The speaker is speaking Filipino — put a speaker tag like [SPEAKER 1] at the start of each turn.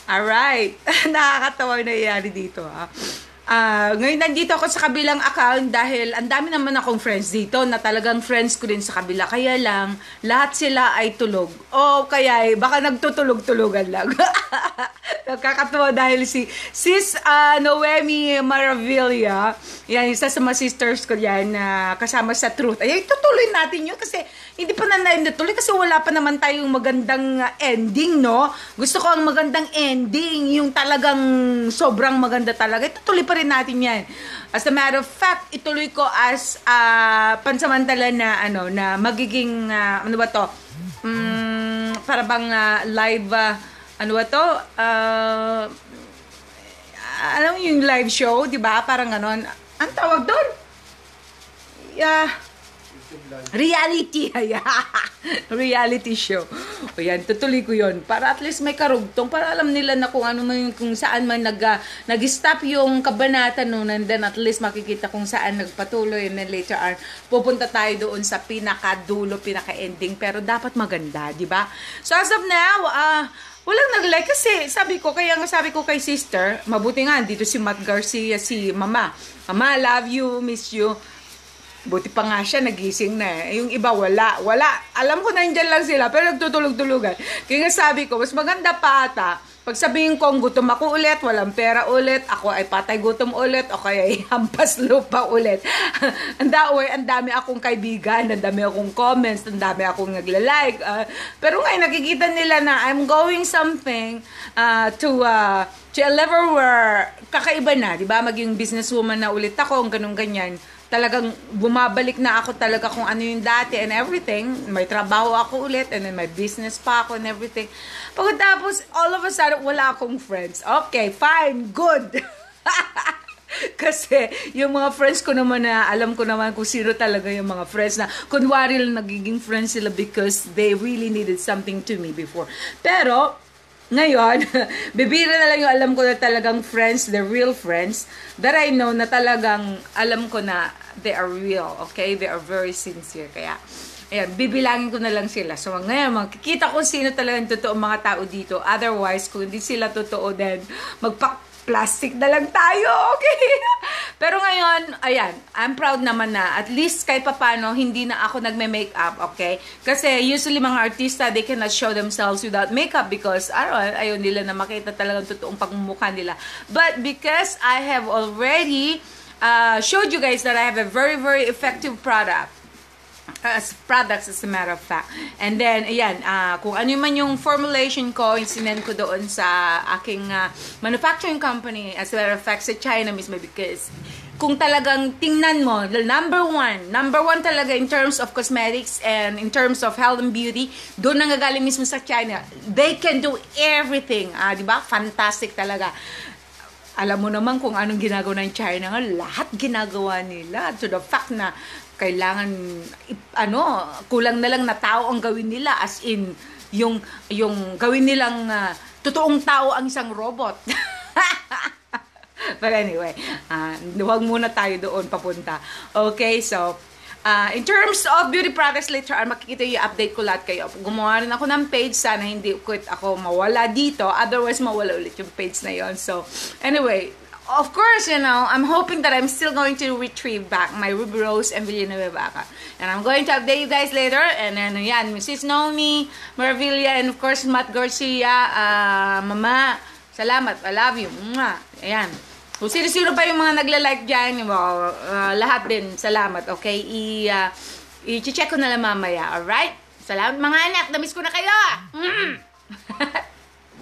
[SPEAKER 1] Alright. Nakakatawa na nangyayari dito, ha. Ngayon nandito ako sa kabilang account dahil ang dami naman akong friends dito na talagang friends ko din sa kabila. Kaya lang, lahat sila ay tulog. O kaya baka nagtutulog-tulogan lang. Nakakatawa dahil si Sis Noemi Maravilla, yan, isa sa mga sisters ko yan na kasama sa Truth. Ay, tutuloy natin yun kasi hindi pa na natuloy kasi wala pa naman tayong magandang ending, no? Gusto ko ang magandang ending, yung talagang sobrang maganda talaga. Itutuloy pa rin natin yan. As a matter of fact, ituloy ko as pansamantala na na magiging ano ba to? Para bang live ano ba to? Alam mo yung live show, 'di ba? Parang ganon. Ang tawag doon? Reality. Reality show. O yan, tutuloy ko yun. Para at least may karugtong. Para alam nila na kung ano man, kung saan man nag-stop yung kabanata noon. And then at least makikita kung saan nagpatuloy. And then later on, pupunta tayo doon sa pinaka-dulo, pinaka-ending. Pero dapat maganda, di ba? So as of now, walang nag-like kasi sabi ko kay sister, mabuti nga dito si Matt Garcia, si Mama. Mama, love you, miss you. Buti pa nga siya, nagising na. Yung iba, wala. Alam ko nandyan lang sila, pero nagtutulog-tulugan. Kaya nga sabi ko, mas maganda pa ata, pag sabihin kong gutom ako ulit, walang pera ulit, ako ay patay gutom ulit, o kaya ay hampas lupa ulit. Ang dami akong kaibigan, ang dami akong comments, ang dami akong nagla-like. Pero ngayon, nakikita nila na I'm going something to a level where kakaiba na, di ba? Maging businesswoman na ulit ako, ganun-ganyan. Talagang bumabalik na ako talaga kung ano yung dati and everything. May trabaho ako ulit and then may business pa ako and everything. Pagkatapos, all of a sudden, wala akong friends. Okay, fine, good. Kasi yung mga friends ko naman na alam ko naman kung sino talaga yung mga friends na kunwari lang nagiging friends sila because they really needed something to me before. Pero, ngayon, bibira na lang yung alam ko na talagang friends, the real friends, that I know na talagang alam ko na they are real, okay? They are very sincere. Kaya, ayan, bibilangin ko na lang sila. So, ngayon, makikita ko sino talagang totoong mga tao dito. Otherwise, kung hindi sila totoo, then magpa-plastic na lang tayo, okay? Pero ngayon, ayan, I'm proud naman na at least kahit papano, hindi na ako nagme-makeup, okay? Kasi usually mga artista, they cannot show themselves without makeup because ayaw nila na makita talagang totoong pagmumukha nila. But because I have already showed you guys that I have a very, very effective products as a matter of fact. And then, ayan, kung ano man yung formulation ko, sinend ko doon sa aking manufacturing company, as a matter of fact, sa China mismo, because kung talagang tingnan mo, the number one talaga in terms of cosmetics and in terms of health and beauty, doon nanggagaling mismo sa China. They can do everything, di ba? Fantastic talaga. Alam mo naman kung anong ginagawa ng China, lahat ginagawa nila. To the fact na kailangan, kulang na lang na tao ang gawin nila, as in, yung gawin nilang totoong tao ang isang robot. But anyway, huwag muna tayo doon papunta. Okay, so, in terms of beauty products later, makikita yung update ko lahat kayo. Gumawa rin ako ng page, sana hindi ako mawala dito, otherwise mawala ulit yung page na yon. So, anyway, of course, I'm hoping that I'm still going to retrieve back my Ruby Rose and Villanueva Vaca. And I'm going to update you guys later. And then, yan, Mrs. Noemi Maravilla, and of course, Matt Garcia, Mama, salamat, I love you. Mwah. Ayan. Kung sino-sino pa yung mga nagla-like dyan, lahat din, salamat, okay? I-check ko na lang mamaya, alright? Salamat mga anak, namiss ko na kayo!